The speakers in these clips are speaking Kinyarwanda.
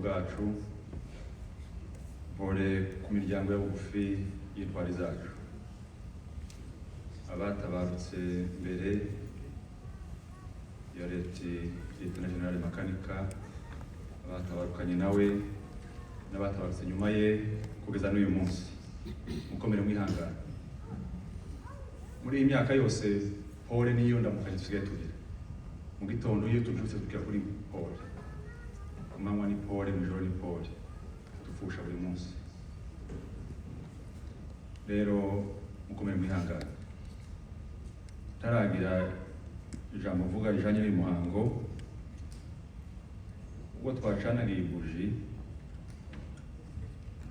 bwacu, mpore ku miryango ya bugufi y'intwari zacu, abatabarutse mbere ya Leta General Makanika, abatabarukanye nawe n'abatabarutse nyuma ye kugeza n'uyu munsi, mukomere mwihangana. Muri iyi myaka yose pole niyo ndamukanye dusigaye tugira. Mu gitondo iyo tubyutse tukira kuri pole, ku manywa ni pole, mu ijoro ni pole, dupfusha buri munsi. Rero mukomere mwihangana. Taragira ijambo mvuga rijanye n'umuhango ubwo twacanaga iyi buji,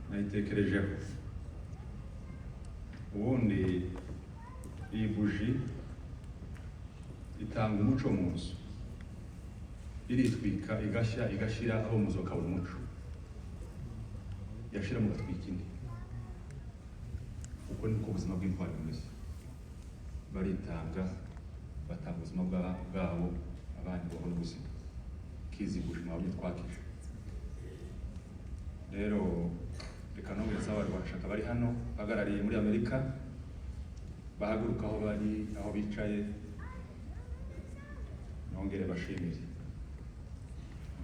nayitekerejeho. Ubundi iyi buji itanga umuco mu nzu, iritwika igashya igashira aho muzo kabura umuco, yashira mu gatwika indi. Uko niko ubuzima bw'intwari bumeze, baritanga batanga ubuzima bwabo abandi babona ubuzima. Kiziguje mwabonye twakije. Rero reka nongere abarwanashaka bari hano bahagarariye muri Amerika bahaguruka aho bari, aho bicaye, nongere bashimire.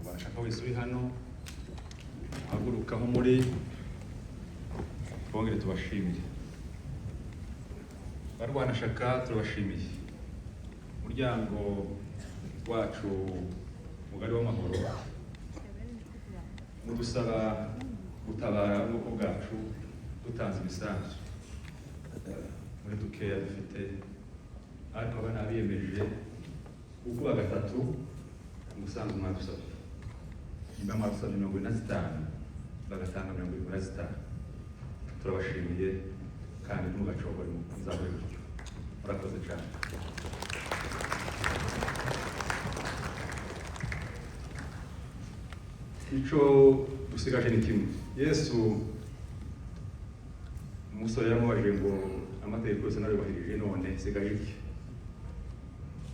Barashaka wese uri hano haguruka aho muri, twongere tubashimire. Barwanashaka turabashimiye. Umuryango wacu mugari w'amahoro mudusaba gutabara ubwoko bwacu dutanze imisanzu muri dukeya dufite, ariko abana biyemeje ukuba gatatu umusanzu mwadusabye. Nimba mwadusabye 45 bagatanga 45. Turabashimiye kandi ntugacogore muzabure gutyo. Murakoze cyane. Ico dusigaje ni kimwe. Yesu umusore yamubajije ngo amategeko yose narubahirije, none sigaje iki?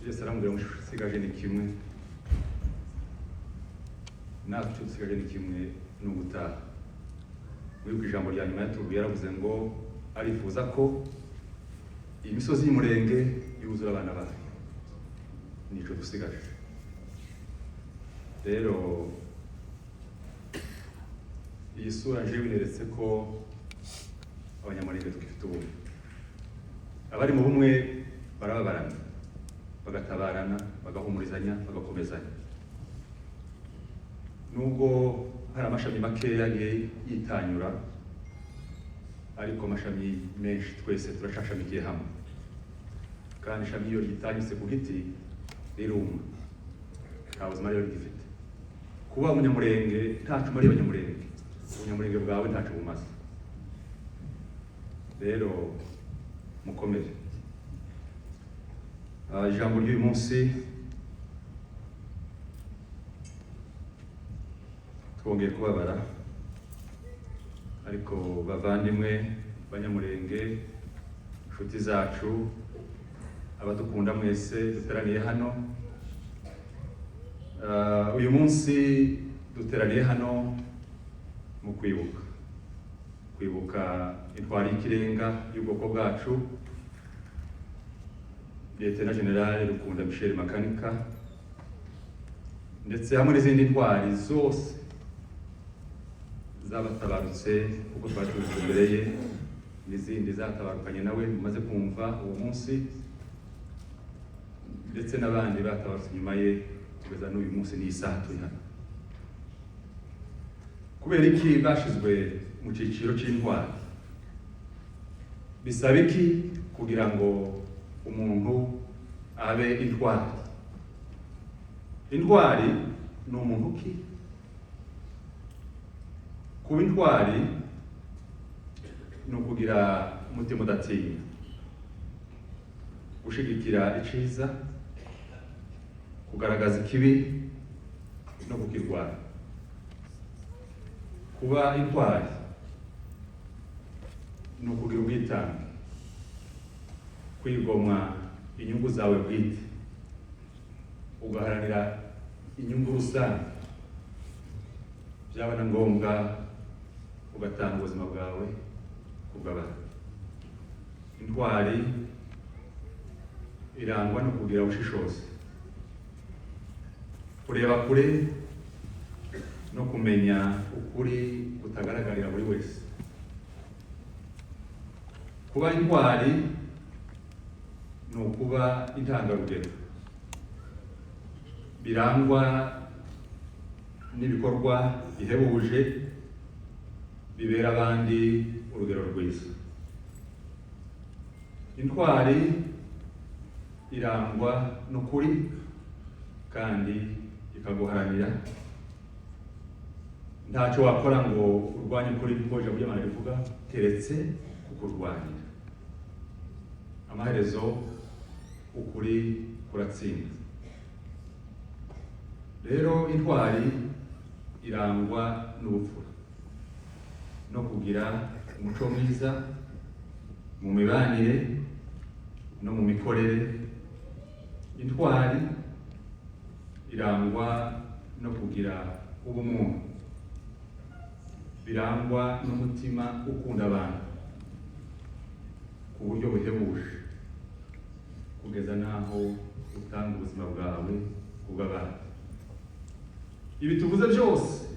Yesu aramubwira ngo sigaje ni kimwe, natwe dusigaje ni kimwe, ni ugutaha. Wibuka ijambo rya nyuma yatubwiye, yaravuze ngo arifuza ko iyi misozi y'umurenge yuzura abana bayo. Nico dusigaje. Rero iyi sura nje bineretse ko abanyamurenge dufite ubumwe. Abari mu bumwe barababarana, bagatabarana, bagahumurizanya, bagakomezanya. Nubwo hari amashami makeya yagiye yitanyura, ariko amashami menshi twese turashashamikiye hamwe. Kandi ishami iyo ryitanyutse ku giti riruma, nta buzima rero rigifite. Kuba umunyamurenge ntacu muri abanyamurenge, ubunyamurenge bwawe ntacu bumaze. Rero mukomere. Ijambo ry'uyu munsi twongeye kubabara, ariko bavandimwe banyamurenge, inshuti zacu, abadukunda mwese duteraniye hano, uyu munsi duteraniye hano mu kwibuka intwari y'ikirenga y'ubwoko bwacu, Leta General Rukunda Makanika, ndetse hamwe n'izindi ntwari zose zabatabarutse kuko twatuze imbere ye, n'izindi zatabarukanye nawe mumaze kumva uwo munsi, ndetse n'abandi batabarutse nyuma ye kugeza n'uyu munsi n'isaha turi hano. Kubera iki bashizwe mu ciciro c'intwari? Bisaba iki kugira ngo umuntu abe intwari? Intwari ni umuntu ki? Kuba intwari ni ukugira umutima udatinya, gushigikira iciza, kugaragaza ikibi no kukirwanya. Kuba intwari ni ukugira ubwitange, kwigomwa inyungu zawe bwite, ugaharanira inyungu rusange. byaba na ngombwa ugatanga ubuzima bwawe kubw'abandi. Intwari irangwa no kugira ubushishozi, kureba kure no kumenya ukuri kutagaragarira buri wese. Kuba intwari ni ukuba intangarugero, birangwa n'ibikorwa bihebuje bibera abandi urugero rwiza. Intwari irangwa n'ukuri kandi ikaguharanira. Ntacyo wakora ngo urwanye ukuri kuko ijambo ry'Imana rivuga keretse kukurwanira. Amaherezo ukuri kuratsinda. Rero intwari irangwa n'ubupfura no kugira umuco mwiza mu mibanire no mu mikorere. Intwari irangwa no kugira ubumuntu, birangwa n'umutima ukunda abantu ku buryo buhebuje kugeza naho utanga ubuzima bwawe kubw'abandi. Ibi tuvuze byose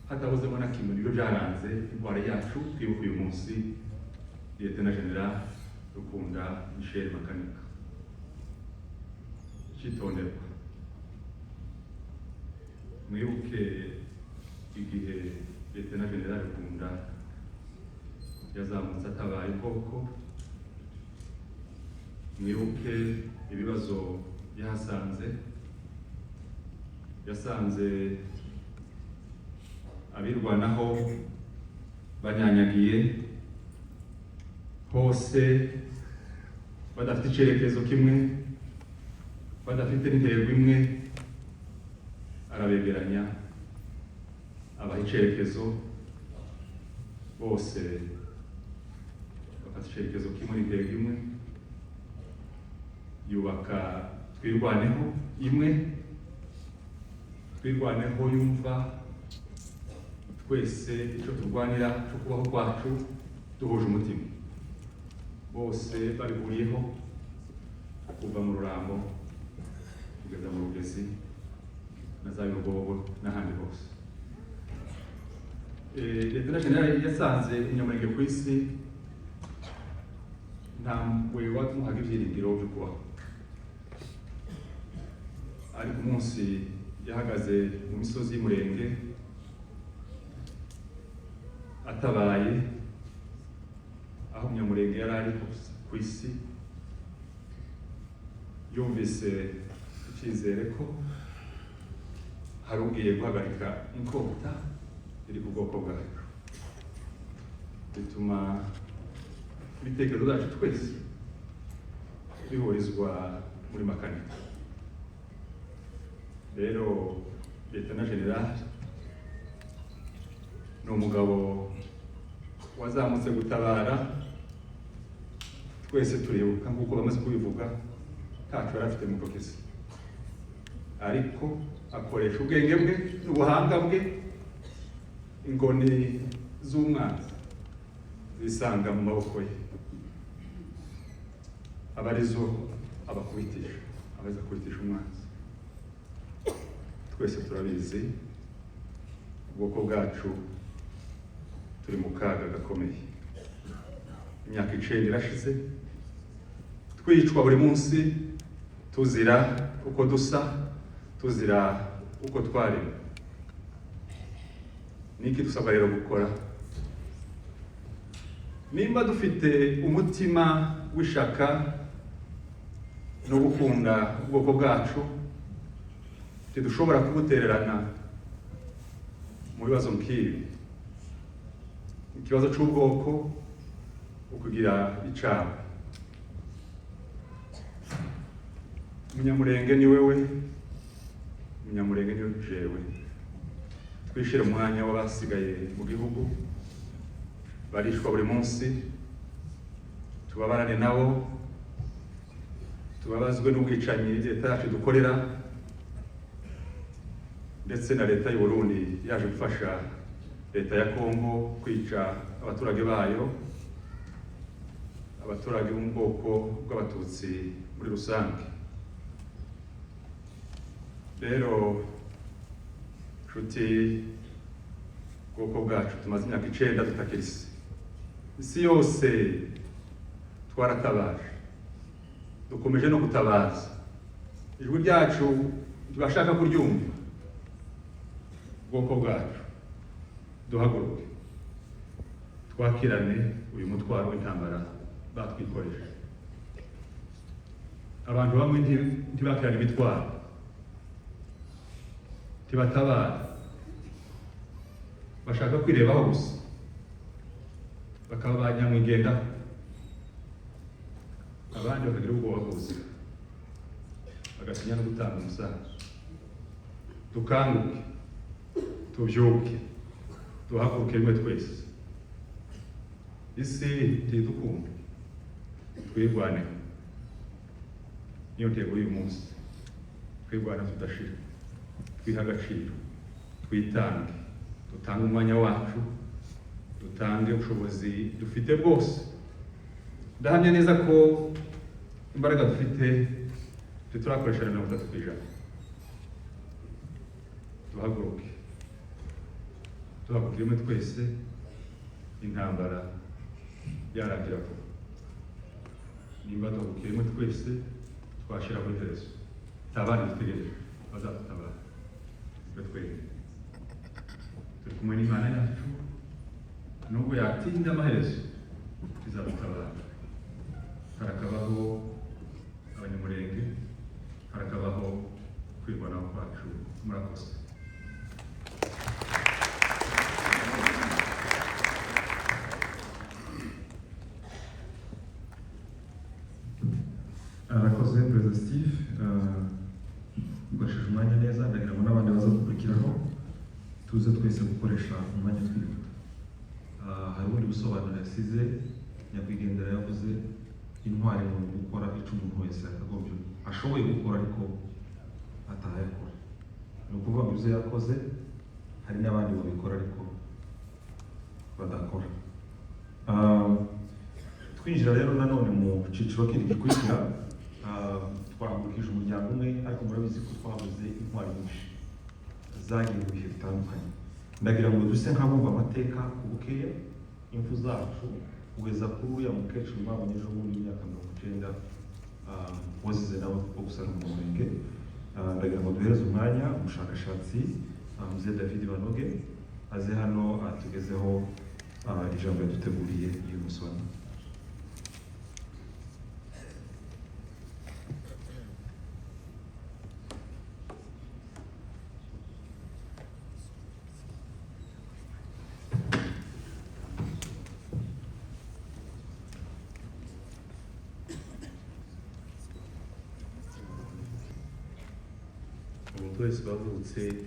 hatabuzemo na kimwe nibyo byaranze intwari yacu twibuka uyu munsi, Lieutenant General Rukunda Michel Makanika. Icyitonderwa, mwibuke igihe Lieutenant General Rukunda yazamutse atabaye ubwoko, mwibuke ibibazo yahasanze. Yasanze abirwanaho banyanyagiye hose, badafite icyerekezo kimwe, badafite n'intego imwe. Arabegeranya abaha icyerekezo, bose bafata icyerekezo kimwe n'intego imwe. Yubaka twirwaneho imwe, twirwaneho yumva twese icyo turwanira cyo kubaho kwacu duhuje umutima, bose babihuriyeho kuva mu Rurambo kugeza mu Rugezi na za Bigogo n'ahandi hose. Lieutenant General yasanze umunyamurenge ku isi ntabwo wamuhaga ibyiringiro byo kubaho, ariko umunsi yahagaze mu misozi y'Umurenge atabaye aho umunyamurenge yari ari ku isi, yumvise icyizere ko hari ugiye guhagarika inkota iri ku bwoko bwacu. Bituma ibitekerezo byacu twese bihurizwa muri Makanika. Rero Lieutenant General ni umugabo wazamutse gutabara. Twese turibuka nk'uko bamaze kubivuga, ntacyo yari afite mu ntoki ze, ariko akoresha ubwenge bwe n'ubuhanga bwe. Ingoni z'umwanzi zisanga mu maboko ye, aba arizo abakubitisha, abaza kubitisha umwanzi. Twese turabizi ubwoko bwacu turi mu kaga gakomeye. Imyaka 9 irashize twicwa buri munsi, tuzira uko dusa, tuzira uko twaremwe. Niki dusabwa rero gukora? Nimba dufite umutima w'ishaka no gukunda ubwoko bwacu, tidushobora kubutererana mu bibazo nk'ibi. Ikibazo cy'ubwoko ukugira icyaha. Umunyamurenge ni wewe, umunyamurenge ni jewe. Twishire umwanya w'abasigaye mu gihugu barishwa buri munsi, tubabarane nabo, tubabazwe n'ubwicanyi leta yacu dukorera. ndetse na leta y'u Burundi yaje gufasha leta ya Kongo kwica abaturage bayo, abaturage bo mu bwoko bw'abatutsi muri rusange. Rero nshuti, bwoko bwacu tumaze imyaka 9 tutakirisi, isi yose twaratabaje, dukomeje no gutabaza. Ijwi ryacu tubashaka kuryumva. Bwoko bwacu duhaguruke, twakirane uyu mutwaro w'intambara batwikoresha. Abantu bamwe ntibakirana imitwaro, ntibatabara, bashaka kwirebaho gusa, bakaba banyamwigendaho, abandi bakagira ubwoba bw'ubuzima, bagatinya no gutanga umusanzu. Dukanguke, tubyuke, duhaguruke rimwe twese. Isi ntidukunda, twirwaneho. Niyo ntego y'uyu munsi, twirwana tudashira, twiha agaciro, twitange, dutange umwanya wacu, dutange ubushobozi dufite bwose. Ndahamya neza ko imbaraga dufite turakoresha 30%. Duhaguruke, duhaguruke rimwe twese, intambara yarangira vuba. Nimba duhaguruke rimwe twese, twashira muri herezo. Ntabandi dutegereje bazadutabara, twebwe turi kumwe n'Imana yacu, nubwo yatinda amaherezo izadutabara. Harakabaho abanyamurenge, harakabaho kwirwanaho kwacu. Murakoze. Arakoze Perezida Steve, ukoresheje umwanya neza. Ndagira ngo n'abandi baza gukurikiraho tuze twese gukoresha umwanya twihuta. Hari ubundi busobanuro yasize, nyakwigendera yavuze intwari mu gukora icyo umuntu wese yakagombye ashoboye gukora ariko atayakora. Ni ukuvuga ngo ibyo yakoze hari n'abandi babikora ariko badakora. Twinjira rero nanone mu cyiciro kindi gikurikira, twahagurukije umuryango umwe, ariko murabizi ko twabuze intwari nyinshi zagiye mu bihe bitandukanye. Ndagira ngo duse nk'abumva amateka ku bukeya, impfu zacu, kugeza kuri uriya mukecuru mwabonye ejo bundi w'imyaka 90 wazize nawe kuko gusa n'umurenge. Ndagira ngo duhereze umwanya umushakashatsi Mzee David Banoge aze hano atugezeho ijambo yaduteguriye uyu musoni. Twese bavutse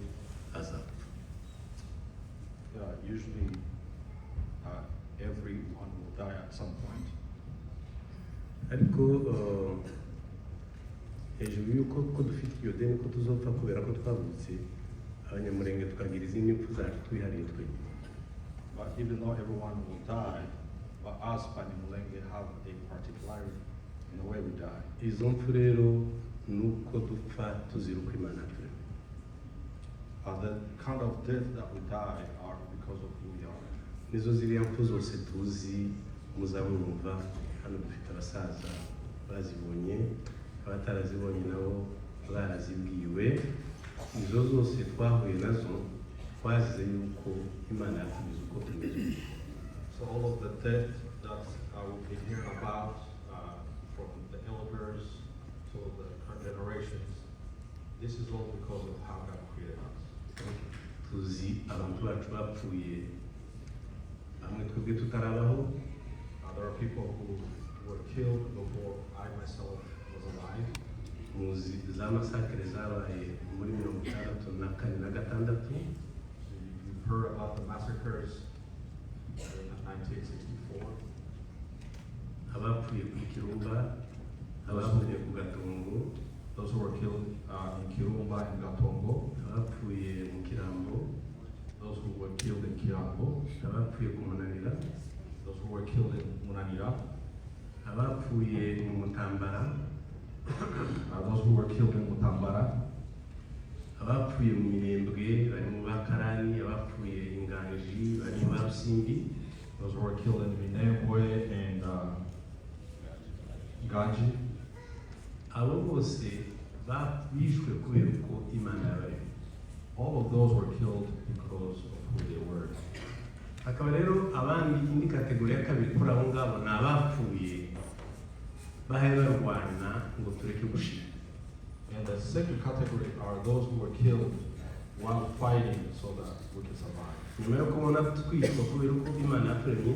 azapfa. Usually everyone will die at some point. Ariko hejuru y'uko ko dufite iyo deni ko tuzopfa kubera ko twavutse, abanyamurenge tukagira izindi mpfu zacu twihariye twenyine. But even though everyone will die, but us Banyamulenge have a particularity in the way we die. Izo mpfu rero nuko dupfa tuzira uko Imana turema. The kind of death that we die are because of who we are. Nizo ziriya mpfu zose tuzi muzabumva hano. Dufite abasaza bazibonye, abatarazibonye nabo barazibwiwe. Izo zose twahuye nazo twazize yuko Imana yatugize uko tumeze. So all of the death that we hear about from the elders to the current generations, this is all because of how God created us. Tuzi abantu bacu bapfuye bamwe twebwe tutarabaho. There are people who were killed before I myself was alive. Muzi za masakre zabaye muri 1964 na 1966. You've heard about the massacres in 1964. Abapfuye ku Kirumba, abapfuye ku Gatongo, Those who were killed in Kirumba and Gatongo. abapfuye mu Kirambo, those who were killed in Kirambo, abapfuye ku Munanira, those who were killed in Munanira, abapfuye mu Mutambara, those who were killed in Mutambara, abapfuye mu Minembwe bari mu Bakarani, abapfuye Inganji bari mu Barusimbi, those who were killed in Minembwe and Ganji. abo bose bishwe kubera uko Imana yabaremye. All of those were killed because of who they were. Hakaba rero abandi indi kategori ya kabiri kuri abo ngabo ni abapfuye bahaye barwana ngo tureke gushira. And the second category are those who were killed while fighting so that we can survive. Nyuma yo kubona twishwa kubera uko Imana yaturemye,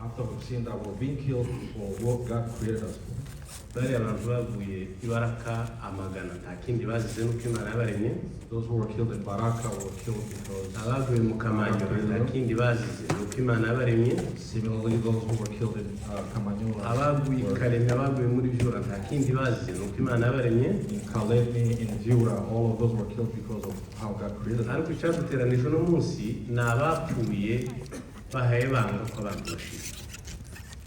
After we've seen that we're being killed for what God created us for. bari abantu baguye ibaraka amagana nta kindi bazize nuko Imana yabaremye. Those who were killed in Baraka were killed because Abaguye mu Kamanyo nta kindi bazize nuko Imana yabaremye. similarly those who were killed in Kamanyola, Abaguye i Karemye, abaguye muri Vyura nta kindi bazize nuko Imana yabaremye. in Kalemi, in Vyura, all of those were killed because of how God created them. Ariko icyaduteranije uno munsi ni abapfuye bahaye banga ko abantu bashira.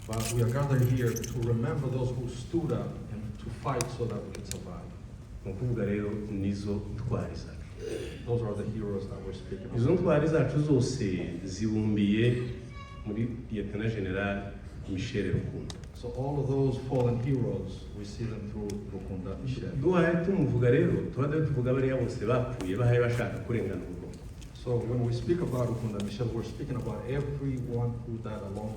But we are gathered here to remember those who stood up and to fight so that we can survive. Ni ukuvuga rero nizo ntwari zacu. Those are the heroes that we're speaking Izo of. ntwari zacu zose zibumbiye muri Lieutenant General Michel Rukundo. So all of those fallen heroes, we see them through Rukunda Michel. Duhaye tumuvuga rero tuba tuvuga bariya bose bapfuye bahaye bashaka kurenganurwa. So when we speak about Rukunda Michel, we're speaking about everyone who died along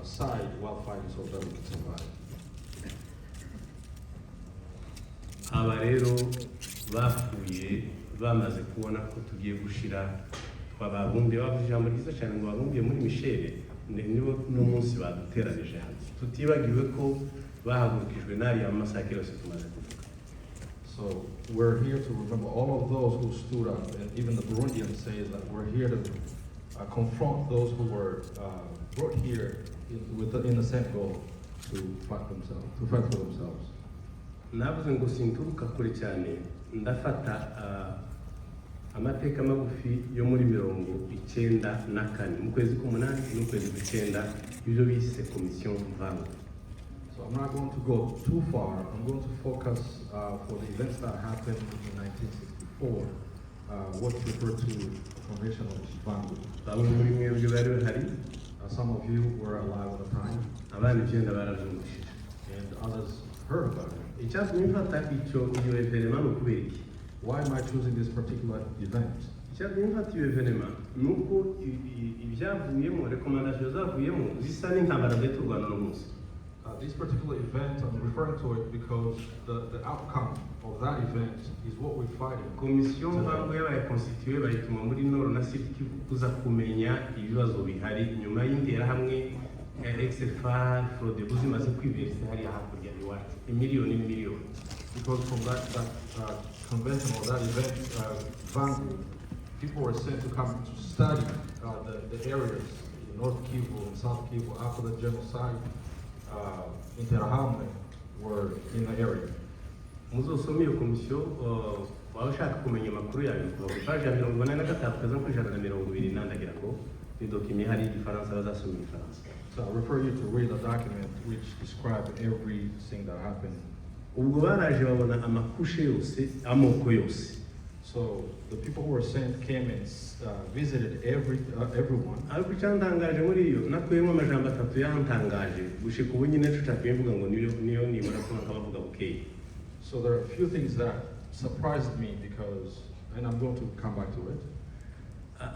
side while fighting so that we can survive. Aba rero bapfuye bamaze kubona ko tugiye gushira, twababumbiye bavuze ijambo ryiza cyane ngo babumbiye muri Michel, nibo n'umunsi baduteranije hano. Tutibagiwe ko bahagurukijwe n'ariya masakiro yose tumaze kuvuga. So we're here to remember all of those who stood up, and even the Burundians say that we're here to confront those who were brought here in the same goal to fight for themselves. Navuze ngo sinturuka kure cyane, ndafata amateka magufi yo muri 1994 mu kwezi k'umunani n'ukwezi kw'icyenda ibyo bise komisiyo mvango. So I'm not going to go too far. I'm going to focus for the events that happened in 1964, what's referred to the Convention of Bangu. Bamwe muri mwebwe bari bahari, Some of you were alive at the time, abandi icyenda barazungishije. and others heard about it. Icyatumye mfata iyo evenema ni ukubera iki? Why am I choosing this particular event? Icyatumye mfata iyo evenema ni uko ibyavuyemo, rekomandasiyo zavuyemo zisa n'intambara zari turwana uno munsi. This particular event, I'm referring to it because the outcome of that event is what we're fighting. Komisiyo mvango yabaye constituée bayituma muri Nord na Sud Kivu kuza kumenya ibibazo bihari nyuma y'interahamwe XFR fraude buzimaze kwibereza hariya hakurya iwacu imiliyoni n'imiliyoni. Because from that convention or that event, Bangu, people were sent to come to study the areas in North Kivu and South Kivu after the genocide. Interahamwe were in the area. Muzosoma iyo komisiyo waba ushaka kumenya amakuru yayo kuva ku paji ya 43 kugeza ku 120 ndagira ngo ni document hari igifaransa bazasoma igifaransa. So I refer you to read the document which describes everything that happened. Ubwo baraje babona amakushe yose amoko yose. So the people who were sent came and visited everyone. Ariko icyantangaje muri iyo nakuyemo amajambo atatu yantangaje gushika ubu nyine tutapiye mvuga ngo niyo nibura ko nkabavuga okay. So there are a few things that surprised me because, and I'm going to come back to it.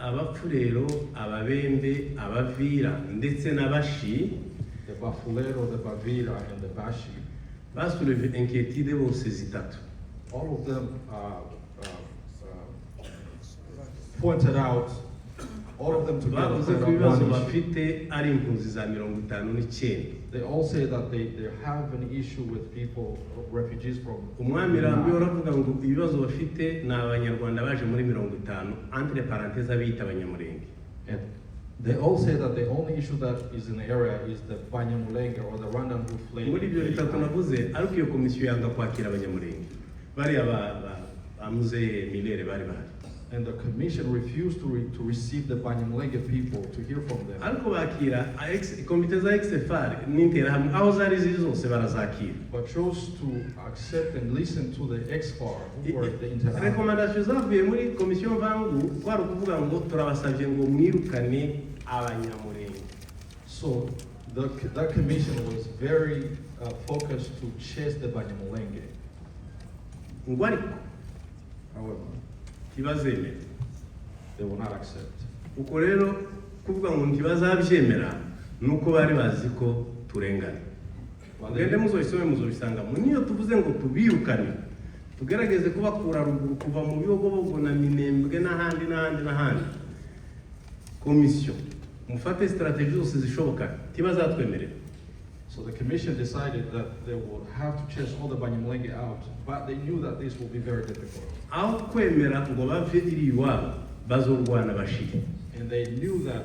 Abapfu rero, ababembe, abavira ndetse n'abashi, The Bafulero, the Bavira, and the Bashi, basouleve inquiétude bose zitatu. all of them pointed out, all of them together Bavuze pointed ko out ibibazo one issue. bafite ari impunzi za 59. They all say that they have an issue with people, refugees from. Umwami Rambi uravuga ngo ibibazo bafite ni abanyarwanda baje muri 50 entre parenthèses abita abanyamurenge. And they all say that the only issue that is in the area is the Banyamulenge or the Rwandan who fled. Muri ibyo bitatu navuze ariko iyo komisiyo yanga kwakira abanyamurenge. Bariya amuze milere bari bahari. And the commission refused to receive the Banyamulenge people, to hear from them. Ariko bakira komite za XFR n'interahamwe aho zari ziri zose barazakira. But chose to accept and listen to the XFAR, who were the Interahamwe. Rekomandasiyo zavuye muri komisiyo vangu kwari ukuvuga ngo turabasabye ngo mwirukane abanyamurenge. So that commission was very focused to chase the Banyamulenge. Ngo ariko However, ntibazemera. they will not accept. Uko rero kuvuga ngo ntibazabyemera nuko bari bazi ko turengana. Mugende muzobisome muzobisangamo. Niyo tuvuze ngo tubirukane tugerageze kubakura ruguru kuva mu biyogobogo na Minembwe n'ahandi komisiyo mufate strategy zose zishoboka ntibazatwemerera. So the commission decided that they would have to chase all the Banyamulenge out, but they knew that this would be very difficult. Aho kwemera ngo bave iri iwabo bazorwana bashike. And they knew that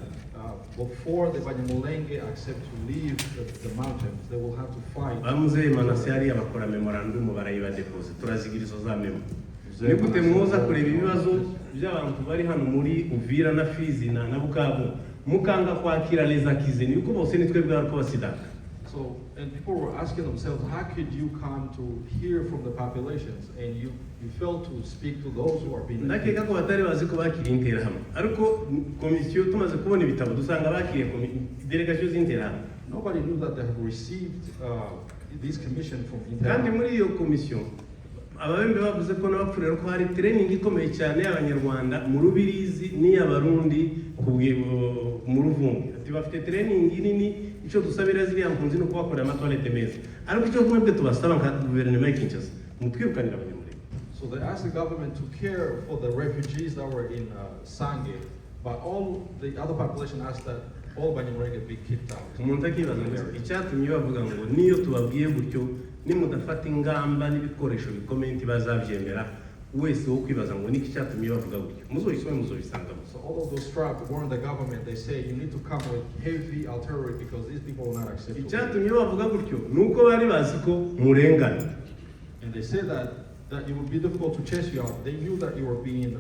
before the Banyamulenge accept to leave the mountains, they will have to fight. Bamuze manasiari abakora memorandum barayiba deposit turazigirizo za memo. Nikute mwoza kureba ibibazo by'abantu bari hano muri Uvira na Fizi na Bukavu mukanga kwakira leza kizeni yuko bose nitwe bwarko basidaka. So, and people were asking themselves, how could you come to hear from the populations and you fail to speak to those who are being Ndakeka ko batari bazi ko bakiri interahamwe. Ariko komisiyo tumaze kubona ibitabo dusanga bakiriye delegation z'interahamwe. Nobody knew that they have received this commission from Kandi Interahamwe. muri iyo komisiyo ababembe bavuze ko n'abapfurero ko hari training ikomeye cyane y'abanyarwanda mu Rubirizi n'iy'abarundi mu Ruvumbu. Ati bafite training nini icyo dusabira ziriya mpunzi no kubakorera amatoilette meza. Ariko icyo kumwe bwe tubasaba nka guverinoma y'Kinshasa mutwirukanira abanyamurenge. So they asked the government to care for the refugees that were in Sange, but all the other population asked that all Banyamulenge be kicked out. Umuntu akibaza ngo icyatumye bavuga ngo niyo tubabwiye gutyo nimudafata ingamba n'ibikoresho bikomeye ntibazabyemera wese wo kwibaza ngo niki cyatumye bavuga gutyo muzoyisome muzobisangamo. So all of those tribes warned the government. They say you need to come with heavy artillery because these people will not accept it. Icyatumye bavuga gutyo nuko bari bazi ko murengana. And they said that it would be difficult to chase you out. They knew that you were being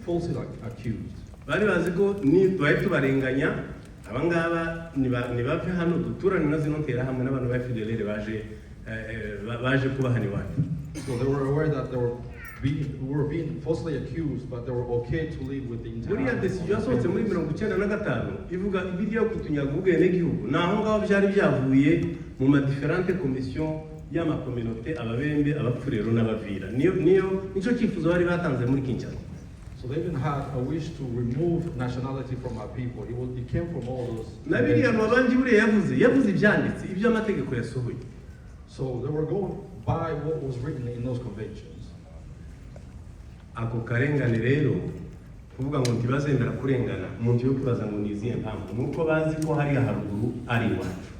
falsely accused. Bari bazi ko ni twari tubarenganya abangaba nibave hano duturane na zino nterahamwe n'abantu ba FDLR baje kuba hani wacu. So they were aware that we were being falsely accused, but they were okay to live with the Buriya Interahamwe. decision yasohotse muri 1995 ivuga ibiriya kutunyaga ubwene gihugu naho ngaho byari byavuye mu ma differente commission y'ama communauté ababembe abapfurero n'abavira nico cyifuzo bari batanze muri Kinshasa. So they even had a wish to remove nationality from our people. It came from all those. Na biriya abandi buriya yavuze ibyanditse ibyo amategeko yasohoye. So they were going by what was written in those conventions. Ako karengane rero kuvuga ngo ntibazemera kurengana umuntu yo kubaza ngo niziye mpamvu nuko bazi ko hari haruguru ari iwacu.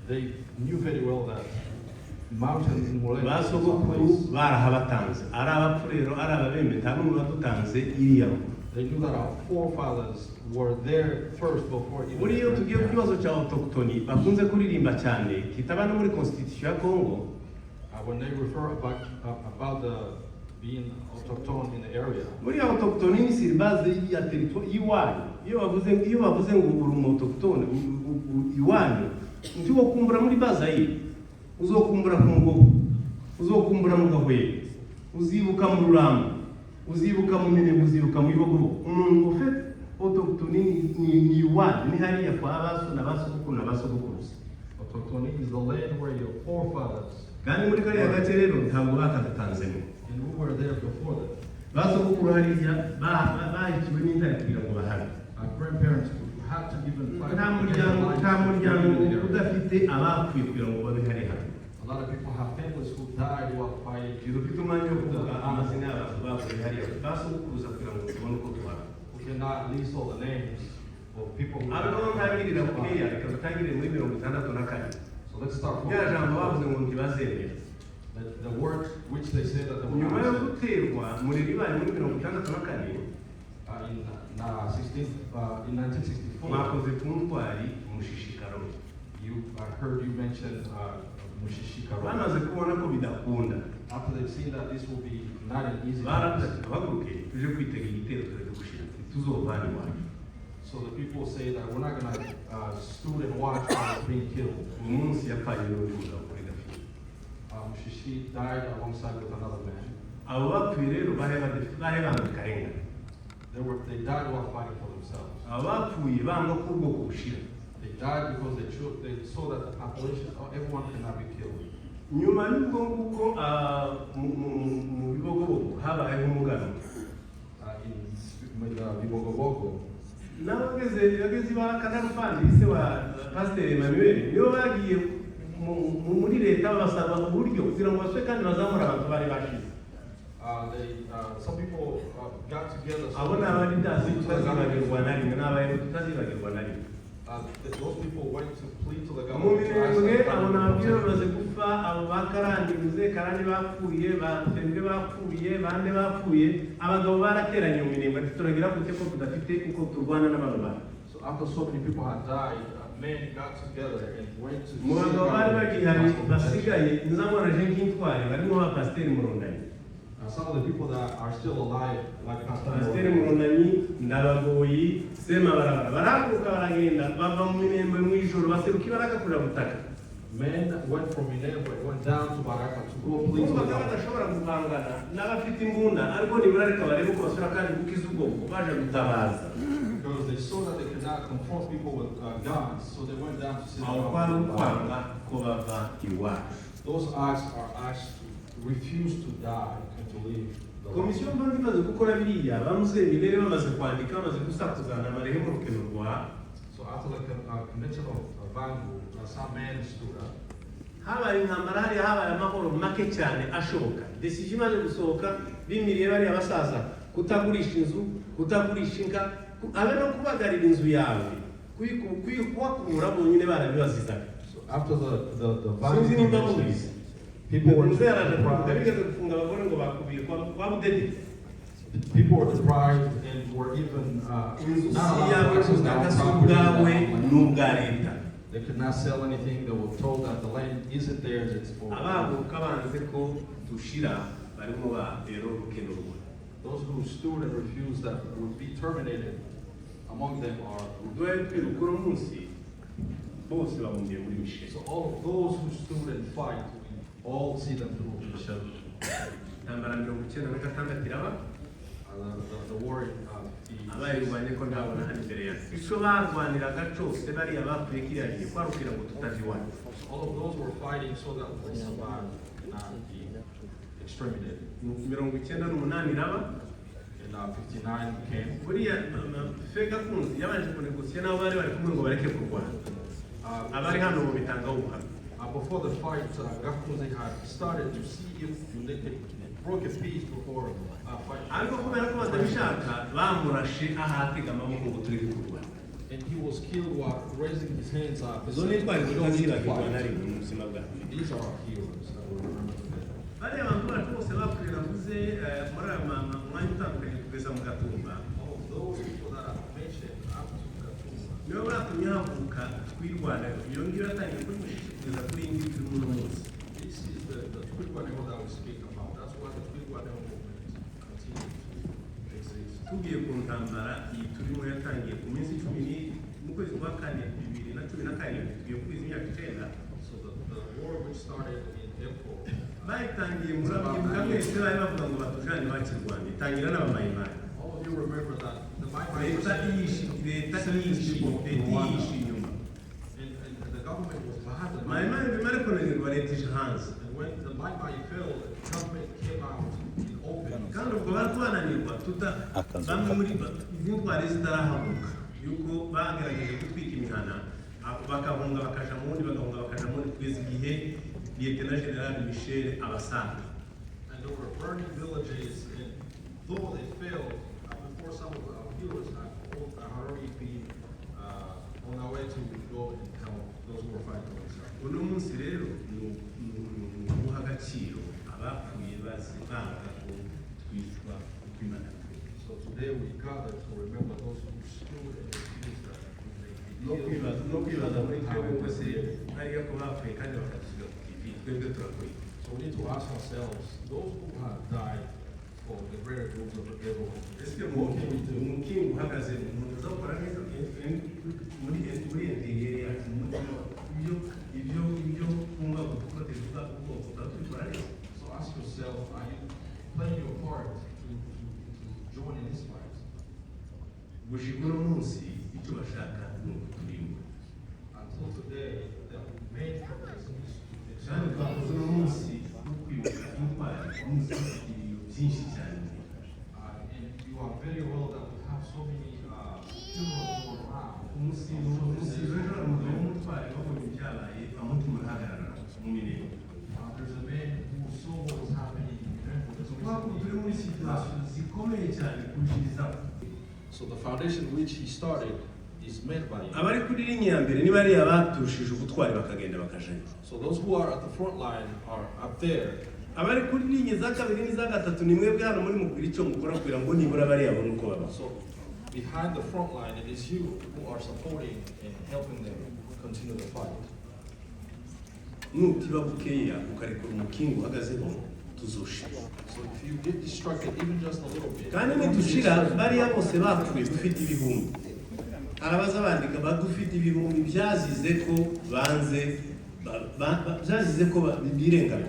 They knew very well that mountains in Mulenge basogokuru barahabatanze ari abapfurero ari ababembe nta n'umuntu wadutanze iriya. They knew that our forefathers were there first before even. Buriya tugiye ku kibazo cya autochtone bakunze kuririmba cyane kitaba no muri constitution ya Congo. When they refer about the being autochtone in the area. Buriya autochtone ni sur base ya territoire iwanyu. Iyo bavuze ngo uri autochtone iwanyu ntiwo kumbura muri base ayi uzokumbura ku Mugogo uzokumbura mu Gahwera uzibuka mu Rurambo uzibuka mu Minembwe uzibuka mu Ibogo. Umuntu ufite autochtone ni iwanyu ni hariya kwa abaso na basogokuru na basogokuruza. Autochtone is the land where your forefathers. Kandi muri kariya gace rero ntabwo bakadutanzemo. And we were there before them. Basogokuru hariya bahikiwe n'indarakira ngo bahari. Our grandparents had to even fight. Nta muryango udafite abapfuye kugira ngo babe hari hano. A lot of people have families who died while fighting. Dufite umwanya wo kuvuga amazina y'abantu bapfuye hariya basogokuruza kugira ngo tubone uko tubara. We cannot list all the names of people who Ariko ntangirira kuriya reka dutangire muri 64. So let's start from Ya jambo bavuze ngo ntibazemera. the words which they said that they were Nyuma yo not guterwa muri ribaye muri 64 in 1964. mwakoze ku ntwari umushishikaro. I heard you mention mushishikaro. bamaze kubona ko bidakunda After they've seen that this will be not an easy baravuze task, ati tuhaguruke tuje kwitega igitero turaza gushira tuzovana iwacu. so the people say that we're not going to stood and watch while being killed. uyu munsi yapfanye n'undi mugabo kuri gafi. Shishi died alongside with another man. abo bapfuye rero bari bamaze karengane. They died while fighting for themselves. abo bapfuye banga ko ubwoko bushira. They died because they saw that the population, everyone cannot be killed. nyuma y'ubwo nguko mu bibogobogo habayeho umuganwa. With Bibogobogo, n'abageze ba kanarufani se wa pasiteri Emmanuel nibo bagiye muri leta babasaba uburyo kugira ngo baswe kandi bazamura abantu bari bashize. some people got together. abo ni abari ndazi tutazibagirwa na rimwe n'abayero tutazibagirwa na rimwe. Those people went to plead to the mu government. minembwe abo nabyo bamaze gupfa, abo bakarangize karani bapfuye, batembwe bapfuye, bande bapfuye, abagabo barateranye mu minembwe ati turagira gute ko tudafite uko turwana n'abarobani. So after so many people had died, men got together and went to mu bagabo bari bagihari basigaye nzamuraje nk'intwari barimo ba pasiteri Murundanyi. some of the people that are still alive, like pasiteri Murundanyi, Ndabagoyi, Semabarabara barahaguruka baragenda bava mu minembwe mu ijoro baseruka ibaraga kurira butaka. men went from Minembwe, went down to Baraka to go plead to the Kumva government. badashobora guhangana n'abafite imbunda ariko nibura reka barebe ko basura kandi gukiza ubwoko baje gutabaza. Because they saw that they could not confront people with guns, so they went down to see the aho kwari government. ukwanga ko bava iwacu. Those acts are acts to refuse to die and to live. komisiyo mbanza imaze gukora biriya bamusenge rero bamaze kwandika bamaze gusakuzana amarehe mu rukino rwa. So after the convention of Bangu, some men stood up. habaye intambara hariya habaye amahoro make cyane ashoboka. Decision imaze gusohoka bimiriye bariya basaza kutagurisha inzu, kutagurisha inka, abe no kubagarira inzu yawe kuhakura bonyine barabibazizaga. So after the sinzi nimba Bangu, mubizi people were inzu yaraje kuvuga deprived. bigeze gufunga abagore ngo bakubiye kwa budede. People were deprived and were even inzu not si allowed yawe to access their ubutaka own si property. ubwawe n'ubwa leta. They could not sell anything. They were told that the land isn't theirs, it's for. abaguka banze ko dushira barimo ba rero rukeno rwa. Those who stood and refused that would be terminated. Among them are. Dwe twirukura umunsi bose babumbiye muri mishe. So all of those who stood and fight, we all see them through Michelle. Intambara 1996 iraba The war in abayirwanye ko ndabona hano imbere yacu. Icyo barwaniraga cyose bariya bapfuye kiriya gihe kwarukira ngo tutazi iwacu. all of those were fighting so that we survive and not be exterminated. 98 iraba In 59 came. buriya fega kunzi yabanje kunegosiya nabo bari bari kumwe ngo bareke kurwana. Abari hano mu bitangaho ubuhamya. Before the fight, Gakunze had started to see if they could broke a peace before fight. ariko kubera ko batabishaka bamurashe ahatega amaboko ngo turi kurwana. And he was killed while raising his hands up. Izo ni twari tutazibagirwa na rimwe mu buzima bwacu. These are our heroes that we remember today. bariya abantu bacu bose bapfuye navuze muri aya mwanya utandukanye kugeza mu gatumba. All of those people that I mentioned up to Gatumba. nibo batumye havuka twirwana iyo ngiyo yatangiye kuri mushiki kugeza kuri iyi ngiyi turi muri munsi. This is the Twigwaneho that we speak about. That's why the Twigwaneho movement continues to exist. tugiye ku ntambara iyi turimo yatangiye ku minsi 10 mu kwezi kwa kane 2014 tugiye kwiza imyaka 9. So the war which started in April, bayitangiye muri abibuka mwese bari bavuga ngo batujane bakirwana itangira n'abamayimayi. all of you remember that the leta iyishe inyuma. and the government was behind the mayimayi bimare kunanirwa leta ishe hanze. And when the Mai fell, the government came out in open. kandi ubwo bari kubananirwa bamwe muri izi ntwari zitarahaguruka yuko bagerageje gutwika imihana bakahunga bakaja mu wundi bagahunga bakaja mu wundi kugeza igihe Lieutenant General Michel abasanga. And they were burning villages, and though they failed, before some of our viewers had already been on our way to go and help those who were fighting themselves. uno munsi rero ni guha agaciro abapfuye bazibanga ko twicwa ukwimana. So today we gather to remember those who stood and refused that no kwibaza muri cyo bose hariyo ko bapfuye kandi bakatusiga ku TV. twebwe turakora. So we need to ask ourselves, those who have died for the greater groups of the people, Est-ce que umukingo uhagaze umuntu azakora neza muri NDA yacu ibyo kumva gufatira ubwoko bwatubikora neza? so ask yourself, are you playing your part to join in this fight? Gushika uno munsi icyo bashaka ni ukuturimbura. Until today, the main purpose is to Kandi twakoze uno munsi wo kwibuka intwari n'izindi ibintu byinshi cyane. and you are very well that we have so many funerals going around. Umusibo ejo umugabo w'umutwari babonye ibyabaye amutima arahagarara mu mirimo. There's a man who saw what was happening in Twaba turi muri situation zikomeye cyane kurushirizaho. So the foundation which he started is made by you. Abari kuri linya ya mbere niba ari abaturushije ubutwari bakagenda bakajayo. So those who are at the front line are up there. Abari kuri linya za kabiri n'iza gatatu ni mwebwe hano muri mukuri icyo mukora kugira ngo nibura bari yabone uko baba. So behind the front line, it is you who are supporting and helping them continue the fight. Nutiba bukeya ukarekura umukingo uhagazeho tuzoshira. So if you get distracted even just a little bit, Kandi nitushira bariya bose bapfuye dufite ibihumbi. Arabaza bandika badufite ibihumbi byazize ko banze byazize ko birengana.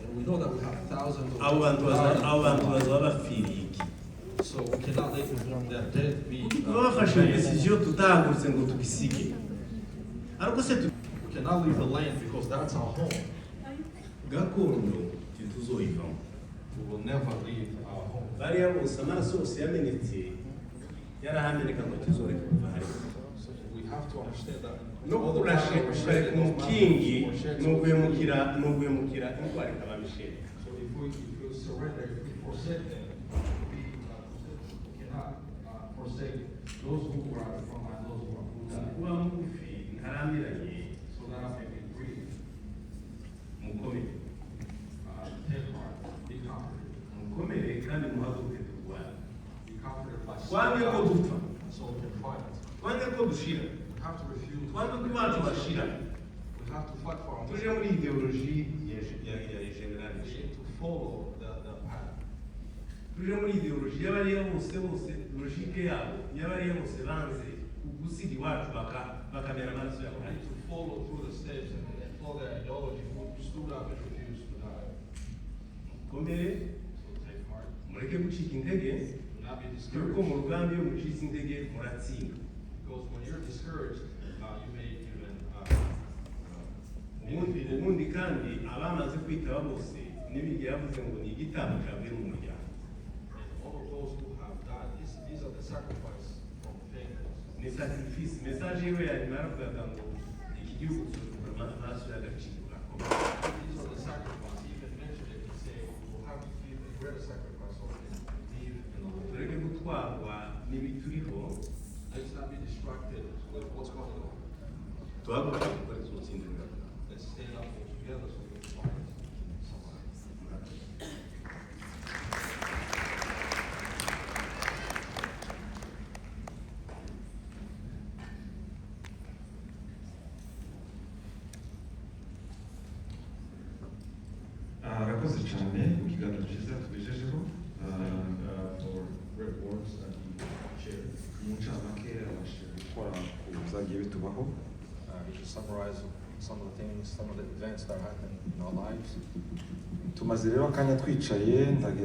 and we know that we have thousands of Abo bantu bazaba bapfiriye iki? so we cannot let their death be. Bafashe decision tutahagurutse ngo tubisige. Ariko se We cannot leave the land because that's our home. gakondo tituzoyivamo. We will never leave our home. Bariya bose amaraso yose yamenetse yarahameneka ngo tuzoreka kuva hariya. So we have to understand that. No kurashe ukareka umukingi n'uguhemukira intwari ikaba misheri. So if we surrender, if we forsake them, we cannot forsake those who are at the front line, those who died. Kuba mugufi ntaramiranye So that we can breathe, mukomere. take heart, be confident. Mukomere kandi muhaguruke turwane. Be confident by Twange ko dupfa. so we can fight. Twange ko dushira. We have to refuse. Twange ko iwacu bashira. We have to fight for our Tuje muri ideoloji ya general. We need to follow the path. Tuje muri ideoloji y'abariya bose logique yabo y'abariya bose banze gusiga iwacu bakamera amaraso yabo. We need to follow through the steps and follow their ideology who stood up and refused to die. Mukomere So take heart. mureke gucika intege. Do not be Yuko discouraged. mu rugamba iyo mucitse intege muratsinda. Because when you're discouraged, you may even Ubundi kandi abamaze kwitaba bose n'ibigi yavuze ngo ni igitambo cyavuye mu muryango. and all of those who have died, these are the sacrifice from faith. Ni sacrifice. Message yiwe yanyuma yaravugaga ngo iki gihugu kizokura amaraso y'agaciro gakomeye. These are the sacrifice. He even mentioned it to say we will have to give a greater sacrifice so we can live in the Lord. Tureke gutwarwa n'ibituriho Let's not be distracted with what's going on. tuhaguruke gukora tuzotsindira. Let's stand up together so we can fight somebody. arakoze cyane mu kiganiro cyiza tugejejeho For great words that he shared. mu ncamake abashije gukora ku byagiye bitubaho. He just summarized some of the things, some of the events that happened in our lives. tumaze rero akanya twicaye ndagira